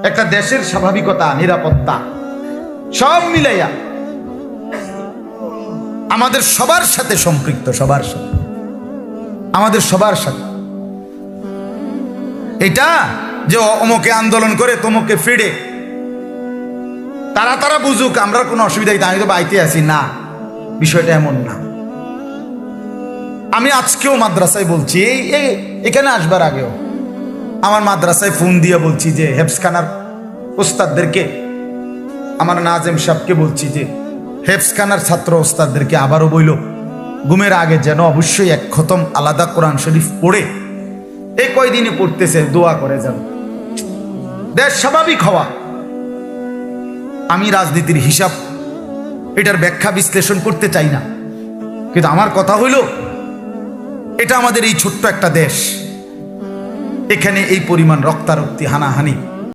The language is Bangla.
একটা দেশের স্বাভাবিকতা, নিরাপত্তা সব মিলাইয়া আমাদের সবার সাথে সম্পৃক্ত, সবার সাথে, আমাদের সবার সাথে। এটা যে অমুকে আন্দোলন করে তমুকে ফিরে, তারা বুঝুক আমরা কোনো অসুবিধা, আমি তো বাইতে আছি না, বিষয়টা এমন না। আমি আজকেও মাদ্রাসায় বলছি, এখানে আসবার আগেও আমার মাদ্রাসায় ফোন দিয়ে বলছি যে হেফজখানার ওস্তাদদেরকে, আমার নাজেম সাহেবকে বলছি যে হেফজখানার ছাত্র ওস্তাদদেরকে আবারও বইল, ঘুমের আগে যেন অবশ্যই এক খতম আলাদা কোরআন শরীফ পড়ে, এই কয়দিনে পড়তেছে, দোয়া করে যান, দেশ স্বাভাবিক হওয়া। আমি রাজনীতির হিসাব, এটার ব্যাখ্যা বিশ্লেষণ করতে চাই না, কিন্তু আমার কথা হইল এটা আমাদের এই ছোট্ট একটা দেশ, এখানে এই পরিমাণ রক্তারক্তি, হানাহানি